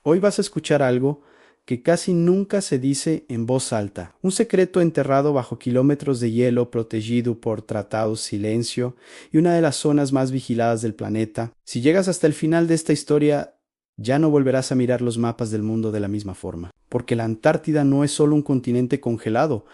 Hoy vas a escuchar algo que casi nunca se dice en voz alta. Un secreto enterrado bajo kilómetros de hielo protegido por tratados silencio y una de las zonas más vigiladas del planeta. Si llegas hasta el final de esta historia, ya no volverás a mirar los mapas del mundo de la misma forma. Porque la Antártida no es solo un continente congelado,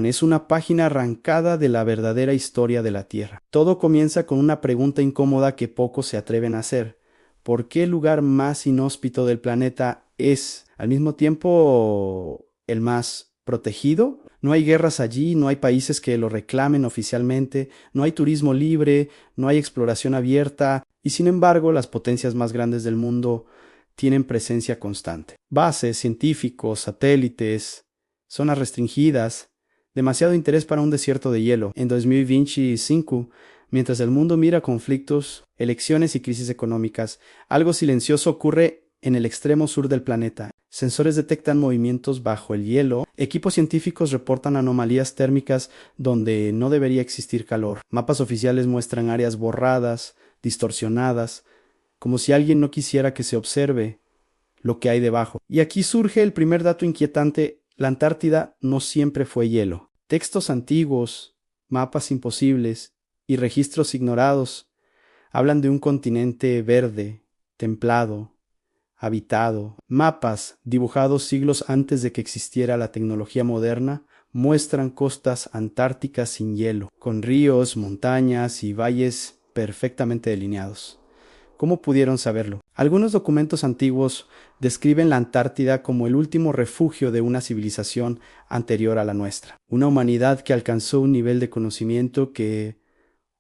es una página arrancada de la verdadera historia de la Tierra. Todo comienza con una pregunta incómoda que pocos se atreven a hacer. ¿Por qué el lugar más inhóspito del planeta es al mismo tiempo el más protegido? No hay guerras allí, no hay países que lo reclamen oficialmente, no hay turismo libre, no hay exploración abierta, y sin embargo las potencias más grandes del mundo tienen presencia constante. Bases, científicos, satélites, zonas restringidas, demasiado interés para un desierto de hielo. En 2025, mientras el mundo mira conflictos, elecciones y crisis económicas, algo silencioso ocurre en el extremo sur del planeta. Sensores detectan movimientos bajo el hielo, equipos científicos reportan anomalías térmicas donde no debería existir calor. Mapas oficiales muestran áreas borradas, distorsionadas, como si alguien no quisiera que se observe lo que hay debajo. Y aquí surge el primer dato inquietante: la Antártida no siempre fue hielo. Textos antiguos, mapas imposibles y registros ignorados hablan de un continente verde, templado, habitado. Mapas dibujados siglos antes de que existiera la tecnología moderna muestran costas antárticas sin hielo, con ríos, montañas y valles perfectamente delineados. ¿Cómo pudieron saberlo? Algunos documentos antiguos describen la Antártida como el último refugio de una civilización anterior a la nuestra, una humanidad que alcanzó un nivel de conocimiento que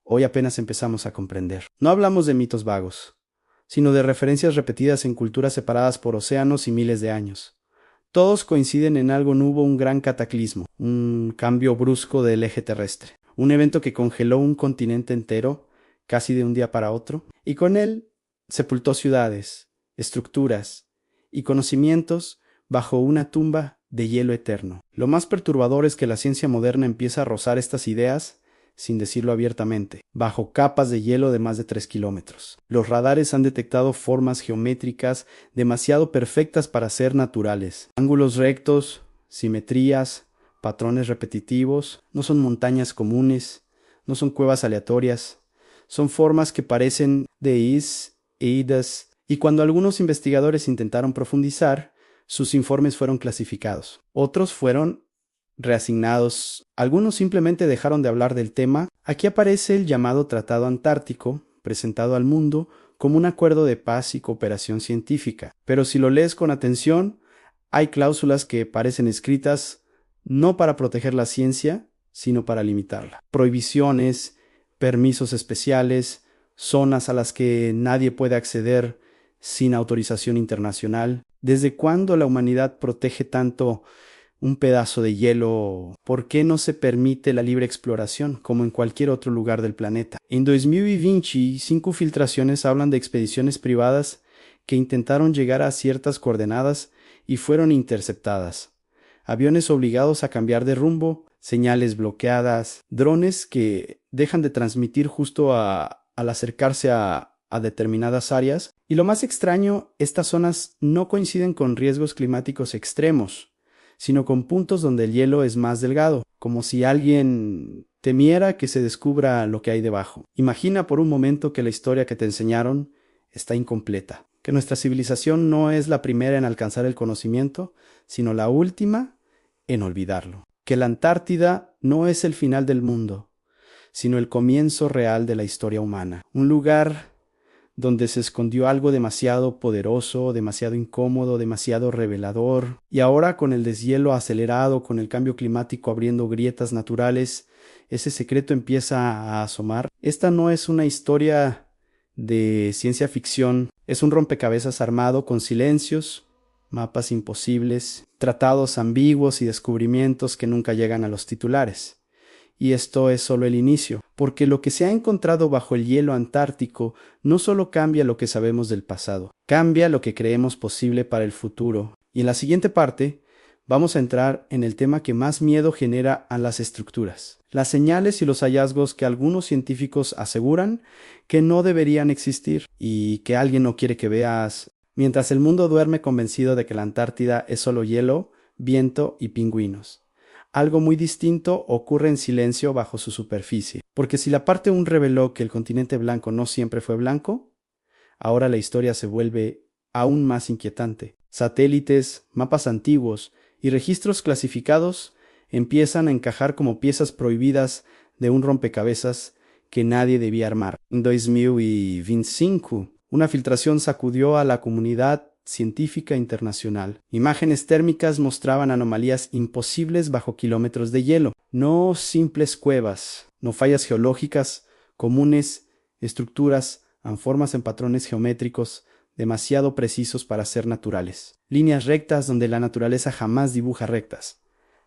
hoy apenas empezamos a comprender. No hablamos de mitos vagos, sino de referencias repetidas en culturas separadas por océanos y miles de años. Todos coinciden en algo: no hubo un gran cataclismo, un cambio brusco del eje terrestre, un evento que congeló un continente entero, casi de un día para otro, y con él sepultó ciudades, estructuras y conocimientos bajo una tumba de hielo eterno. Lo más perturbador es que la ciencia moderna empieza a rozar estas ideas sin decirlo abiertamente, bajo capas de hielo de más de 3 kilómetros. Los radares han detectado formas geométricas demasiado perfectas para ser naturales. Ángulos rectos, simetrías, patrones repetitivos. No son montañas comunes, no son cuevas aleatorias. Son formas que parecen de is e idas, y cuando algunos investigadores intentaron profundizar, sus informes fueron clasificados. Otros fueron reasignados. Algunos simplemente dejaron de hablar del tema. Aquí aparece el llamado Tratado Antártico, presentado al mundo como un acuerdo de paz y cooperación científica. Pero si lo lees con atención, hay cláusulas que parecen escritas no para proteger la ciencia, sino para limitarla. Prohibiciones, permisos especiales, zonas a las que nadie puede acceder sin autorización internacional. ¿Desde cuándo la humanidad protege tanto un pedazo de hielo? ¿Por qué no se permite la libre exploración como en cualquier otro lugar del planeta? En 2020, 5 filtraciones hablan de expediciones privadas que intentaron llegar a ciertas coordenadas y fueron interceptadas. Aviones obligados a cambiar de rumbo, señales bloqueadas, drones que dejan de transmitir justo al acercarse a determinadas áreas. Y lo más extraño, estas zonas no coinciden con riesgos climáticos extremos, sino con puntos donde el hielo es más delgado, como si alguien temiera que se descubra lo que hay debajo. Imagina por un momento que la historia que te enseñaron está incompleta, que nuestra civilización no es la primera en alcanzar el conocimiento, sino la última en olvidarlo. Que la Antártida no es el final del mundo, sino el comienzo real de la historia humana. Un lugar donde se escondió algo demasiado poderoso, demasiado incómodo, demasiado revelador. Y ahora, con el deshielo acelerado, con el cambio climático abriendo grietas naturales, ese secreto empieza a asomar. Esta no es una historia de ciencia ficción, es un rompecabezas armado con silencios, mapas imposibles, tratados ambiguos y descubrimientos que nunca llegan a los titulares. Y esto es solo el inicio, porque lo que se ha encontrado bajo el hielo antártico no solo cambia lo que sabemos del pasado, cambia lo que creemos posible para el futuro. Y en la siguiente parte vamos a entrar en el tema que más miedo genera a las estructuras, las señales y los hallazgos que algunos científicos aseguran que no deberían existir y que alguien no quiere que veas. mientras el mundo duerme convencido de que la Antártida es solo hielo, viento y pingüinos. Algo muy distinto ocurre en silencio bajo su superficie, porque si la parte 1 reveló que el continente blanco no siempre fue blanco, ahora la historia se vuelve aún más inquietante. Satélites, mapas antiguos y registros clasificados empiezan a encajar como piezas prohibidas de un rompecabezas que nadie debía armar. En 2025, una filtración sacudió a la comunidad científica internacional. Imágenes térmicas mostraban anomalías imposibles bajo kilómetros de hielo. No simples cuevas, no fallas geológicas comunes, estructuras, formas en patrones geométricos demasiado precisos para ser naturales. Líneas rectas donde la naturaleza jamás dibuja rectas.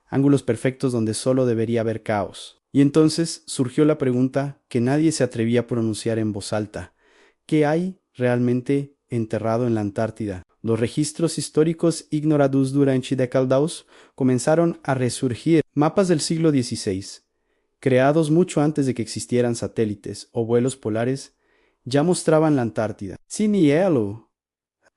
Ángulos perfectos donde solo debería haber caos. Y entonces surgió la pregunta que nadie se atrevía a pronunciar en voz alta. ¿Qué hay realmente enterrado en la Antártida? Los registros históricos ignorados durante décadas comenzaron a resurgir. Mapas del siglo XVI, creados mucho antes de que existieran satélites o vuelos polares, ya mostraban la Antártida. Sin hielo,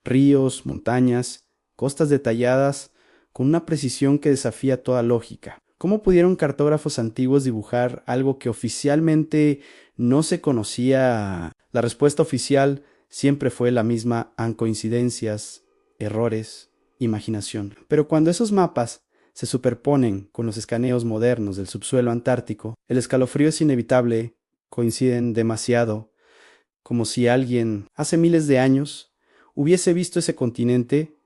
ríos, montañas, costas detalladas, con una precisión que desafía toda lógica. ¿Cómo pudieron cartógrafos antiguos dibujar algo que oficialmente no se conocía? La respuesta oficial siempre fue la misma: coincidencias, errores, imaginación. Pero cuando esos mapas se superponen con los escaneos modernos del subsuelo antártico, el escalofrío es inevitable, coinciden demasiado, como si alguien, hace miles de años, hubiese visto ese continente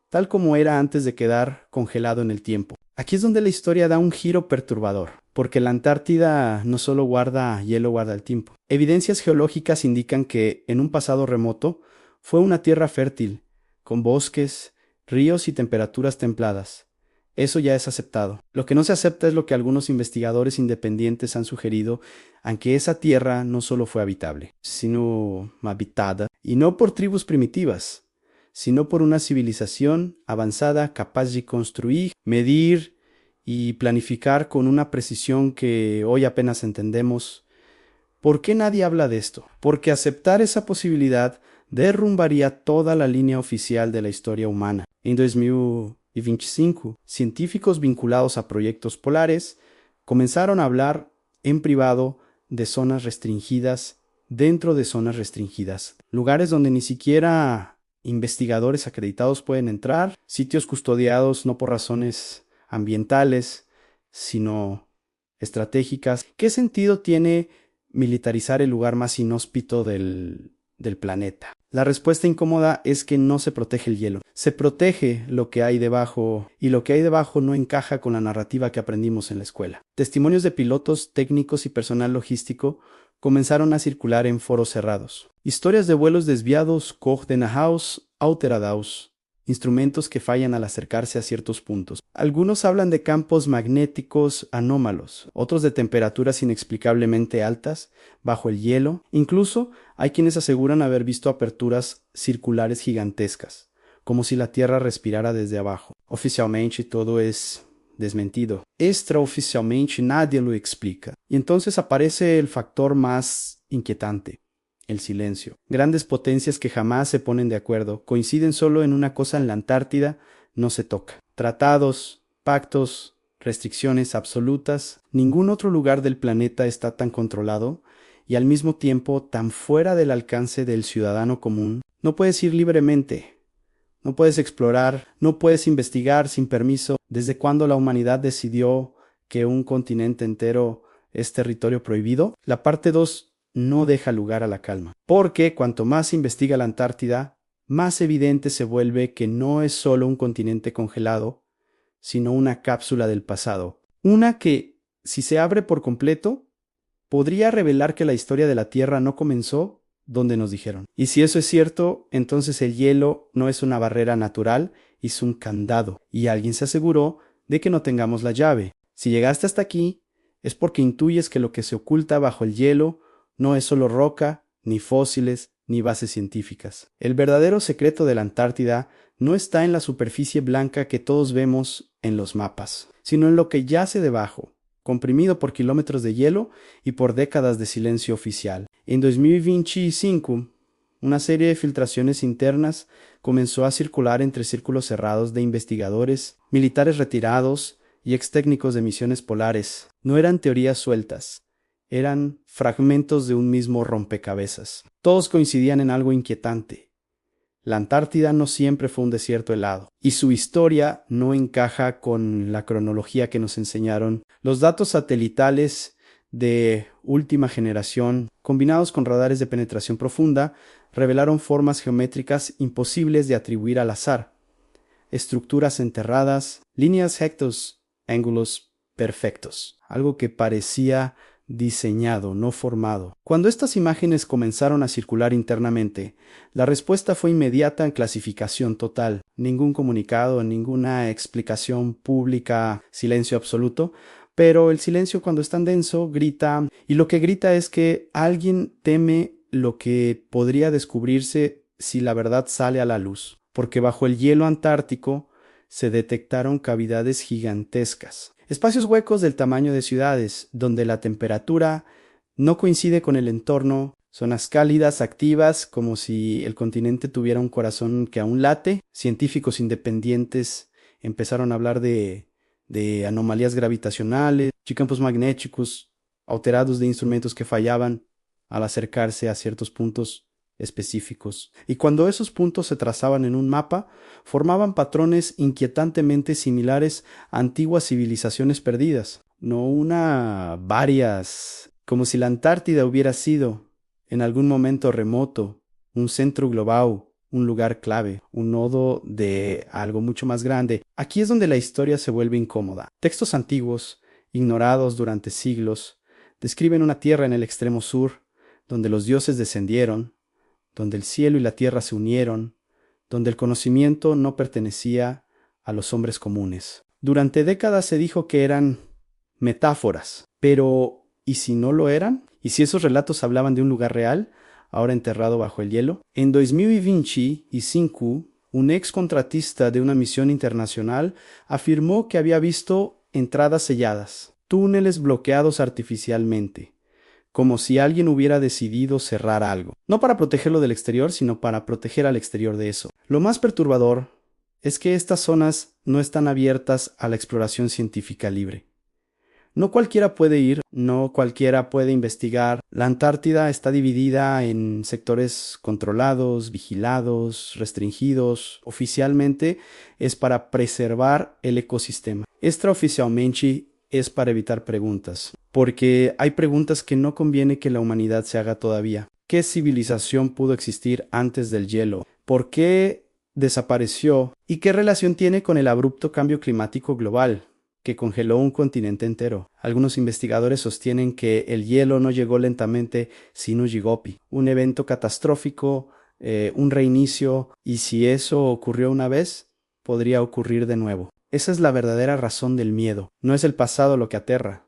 tal como era antes de quedar congelado en el tiempo. Aquí es donde la historia da un giro perturbador, porque la Antártida no solo guarda hielo, guarda el tiempo. Evidencias geológicas indican que, en un pasado remoto, fue una tierra fértil, con bosques, ríos y temperaturas templadas. Eso ya es aceptado. Lo que no se acepta es lo que algunos investigadores independientes han sugerido, aunque esa tierra no solo fue habitable, sino habitada, y no por tribus primitivas, sino por una civilización avanzada capaz de construir, medir y planificar con una precisión que hoy apenas entendemos. ¿Por qué nadie habla de esto? Porque aceptar esa posibilidad derrumbaría toda la línea oficial de la historia humana. En 2025, científicos vinculados a proyectos polares comenzaron a hablar en privado de zonas restringidas dentro de zonas restringidas, lugares donde ni siquiera investigadores acreditados pueden entrar, sitios custodiados no por razones ambientales, sino estratégicas. ¿Qué sentido tiene militarizar el lugar más inhóspito del planeta? La respuesta incómoda es que no se protege el hielo, se protege lo que hay debajo, y lo que hay debajo no encaja con la narrativa que aprendimos en la escuela. Testimonios de pilotos, técnicos y personal logístico comenzaron a circular en foros cerrados. Historias de vuelos desviados, coordenados, alterados, instrumentos que fallan al acercarse a ciertos puntos. Algunos hablan de campos magnéticos anómalos, otros de temperaturas inexplicablemente altas bajo el hielo. Incluso hay quienes aseguran haber visto aperturas circulares gigantescas, como si la Tierra respirara desde abajo. Oficialmente todo es desmentido. Extraoficialmente nadie lo explica. Y entonces aparece el factor más inquietante: el silencio. Grandes potencias que jamás se ponen de acuerdo, coinciden solo en una cosa: en la Antártida no se toca. Tratados, pactos, restricciones absolutas. Ningún otro lugar del planeta está tan controlado y al mismo tiempo tan fuera del alcance del ciudadano común. No puedes ir libremente. No puedes explorar, no puedes investigar sin permiso. ¿Desde cuándo la humanidad decidió que un continente entero es territorio prohibido? La parte 2 no deja lugar a la calma, porque cuanto más se investiga la Antártida, más evidente se vuelve que no es solo un continente congelado, sino una cápsula del pasado. Una que, si se abre por completo, podría revelar que la historia de la Tierra no comenzó donde nos dijeron. Y si eso es cierto, entonces el hielo no es una barrera natural, es un candado, y alguien se aseguró de que no tengamos la llave. Si llegaste hasta aquí, es porque intuyes que lo que se oculta bajo el hielo no es solo roca, ni fósiles, ni bases científicas. El verdadero secreto de la Antártida no está en la superficie blanca que todos vemos en los mapas, sino en lo que yace debajo, comprimido por kilómetros de hielo y por décadas de silencio oficial. En 2025, Una serie de filtraciones internas comenzó a circular entre círculos cerrados de investigadores, militares retirados y ex técnicos de misiones polares. No eran teorías sueltas, eran fragmentos de un mismo rompecabezas. Todos coincidían en algo inquietante. La Antártida no siempre fue un desierto helado, y su historia no encaja con la cronología que nos enseñaron los datos satelitales de última generación, combinados con radares de penetración profunda, revelaron formas geométricas imposibles de atribuir al azar, estructuras enterradas, líneas rectas, ángulos perfectos, algo que parecía diseñado, no formado. Cuando estas imágenes comenzaron a circular internamente, la respuesta fue inmediata en clasificación total. Ningún comunicado, ninguna explicación pública, silencio absoluto. Pero el silencio, cuando es tan denso, grita, y lo que grita es que alguien teme lo que podría descubrirse si la verdad sale a la luz, porque bajo el hielo antártico se detectaron cavidades gigantescas, espacios huecos del tamaño de ciudades, donde la temperatura no coincide con el entorno, zonas cálidas, activas, como si el continente tuviera un corazón que aún late. Científicos independientes empezaron a hablar de anomalías gravitacionales y campos magnéticos alterados de instrumentos que fallaban al acercarse a ciertos puntos específicos. Y cuando esos puntos se trazaban en un mapa, formaban patrones inquietantemente similares a antiguas civilizaciones perdidas. No una, varias, como si la Antártida hubiera sido, en algún momento remoto, un centro global, un lugar clave, un nodo de algo mucho más grande. Aquí es donde la historia se vuelve incómoda. Textos antiguos, ignorados durante siglos, describen una tierra en el extremo sur, donde los dioses descendieron, donde el cielo y la tierra se unieron, donde el conocimiento no pertenecía a los hombres comunes. Durante décadas se dijo que eran metáforas, pero ¿y si no lo eran? ¿Y si esos relatos hablaban de un lugar real, ahora enterrado bajo el hielo? En 2025, un ex contratista de una misión internacional afirmó que había visto entradas selladas, túneles bloqueados artificialmente, como si alguien hubiera decidido cerrar algo. No para protegerlo del exterior, sino para proteger al exterior de eso. Lo más perturbador es que estas zonas no están abiertas a la exploración científica libre. No cualquiera puede ir, no cualquiera puede investigar. La Antártida está dividida en sectores controlados, vigilados, restringidos. Oficialmente es para preservar el ecosistema. Extraoficialmente es para evitar preguntas, porque hay preguntas que no conviene que la humanidad se haga todavía. ¿Qué civilización pudo existir antes del hielo? ¿Por qué desapareció? ¿Y qué relación tiene con el abrupto cambio climático global que congeló un continente entero? Algunos investigadores sostienen que el hielo no llegó lentamente, sino gigopi, un evento catastrófico, un reinicio, y si eso ocurrió una vez, podría ocurrir de nuevo. Esa es la verdadera razón del miedo. No es el pasado lo que aterra,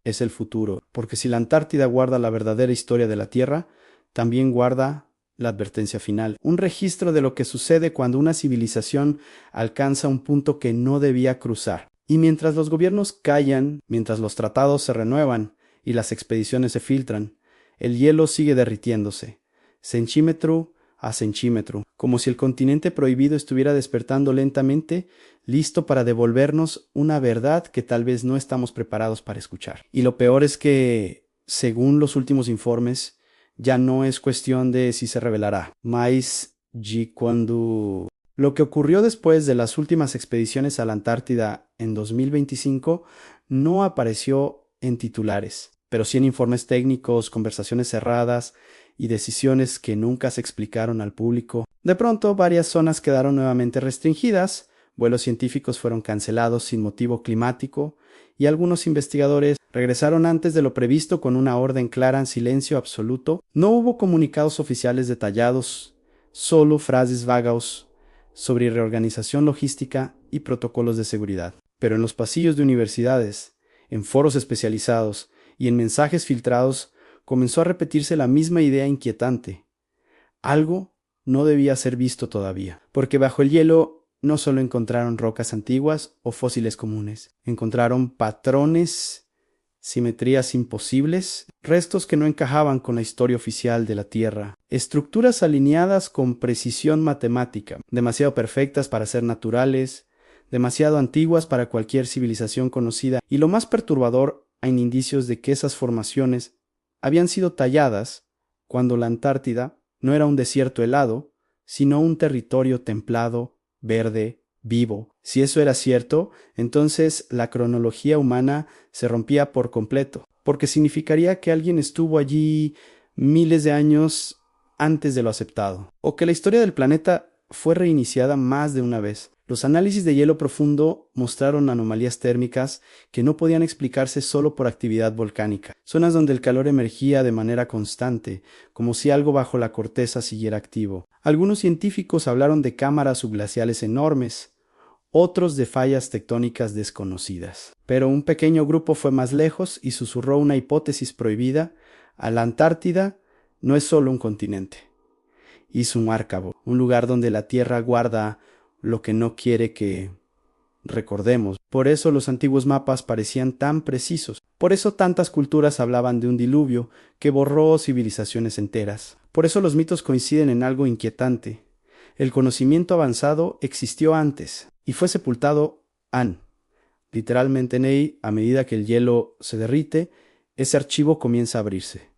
es el futuro. Porque si la Antártida guarda la verdadera historia de la Tierra, también guarda la advertencia final. Un registro de lo que sucede cuando una civilización alcanza un punto que no debía cruzar. Y mientras los gobiernos callan, mientras los tratados se renuevan y las expediciones se filtran, el hielo sigue derritiéndose, centímetro a centímetro, como si el continente prohibido estuviera despertando lentamente, listo para devolvernos una verdad que tal vez no estamos preparados para escuchar. Y lo peor es que, según los últimos informes, ya no es cuestión de si se revelará, mas cuando. Lo que ocurrió después de las últimas expediciones a la Antártida en 2025 no apareció en titulares, pero sí en informes técnicos, conversaciones cerradas y decisiones que nunca se explicaron al público. De pronto, varias zonas quedaron nuevamente restringidas, vuelos científicos fueron cancelados sin motivo climático, y algunos investigadores regresaron antes de lo previsto con una orden clara en silencio absoluto. No hubo comunicados oficiales detallados, solo frases vagas sobre reorganización logística y protocolos de seguridad. Pero en los pasillos de universidades, en foros especializados y en mensajes filtrados comenzó a repetirse la misma idea inquietante. Algo no debía ser visto todavía, porque bajo el hielo no solo encontraron rocas antiguas o fósiles comunes, encontraron patrones simetrías imposibles, restos que no encajaban con la historia oficial de la Tierra, estructuras alineadas con precisión matemática, demasiado perfectas para ser naturales, demasiado antiguas para cualquier civilización conocida, y lo más perturbador, hay indicios de que esas formaciones habían sido talladas cuando la Antártida no era un desierto helado, sino un territorio templado, verde, vivo. Si eso era cierto, entonces la cronología humana se rompía por completo, porque significaría que alguien estuvo allí miles de años antes de lo aceptado, o que la historia del planeta fue reiniciada más de una vez. Los análisis de hielo profundo mostraron anomalías térmicas que no podían explicarse solo por actividad volcánica, zonas donde el calor emergía de manera constante, como si algo bajo la corteza siguiera activo. Algunos científicos hablaron de cámaras subglaciales enormes, otros de fallas tectónicas desconocidas. Pero un pequeño grupo fue más lejos y susurró una hipótesis prohibida: a la Antártida no es solo un continente, es un árcabo, un lugar donde la Tierra guarda lo que no quiere que recordemos. Por eso los antiguos mapas parecían tan precisos. Por eso tantas culturas hablaban de un diluvio que borró civilizaciones enteras. Por eso los mitos coinciden en algo inquietante. El conocimiento avanzado existió antes y fue sepultado literalmente en él. A medida que el hielo se derrite, ese archivo comienza a abrirse,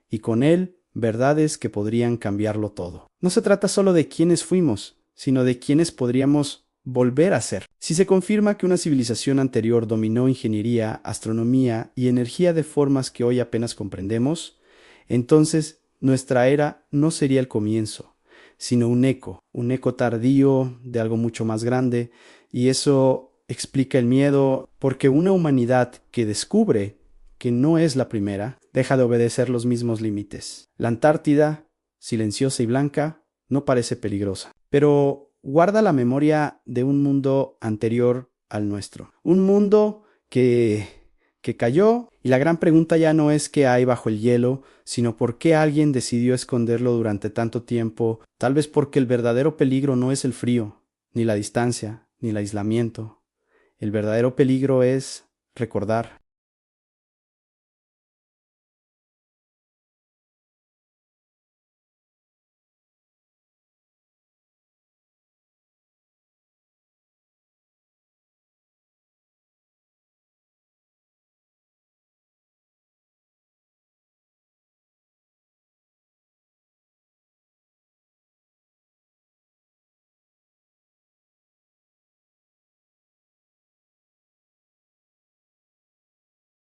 y con él verdades que podrían cambiarlo todo. No se trata solo de quiénes fuimos, sino de quiénes podríamos volver a ser. Si se confirma que una civilización anterior dominó ingeniería, astronomía y energía de formas que hoy apenas comprendemos, entonces nuestra era no sería el comienzo, sino un eco tardío de algo mucho más grande, y eso explica el miedo, porque una humanidad que descubre que no es la primera, deja de obedecer los mismos límites. La Antártida, silenciosa y blanca, no parece peligrosa, pero guarda la memoria de un mundo anterior al nuestro. Un mundo que cayó, y la gran pregunta ya no es qué hay bajo el hielo, sino por qué alguien decidió esconderlo durante tanto tiempo. Tal vez porque el verdadero peligro no es el frío, ni la distancia, ni el aislamiento. El verdadero peligro es recordar.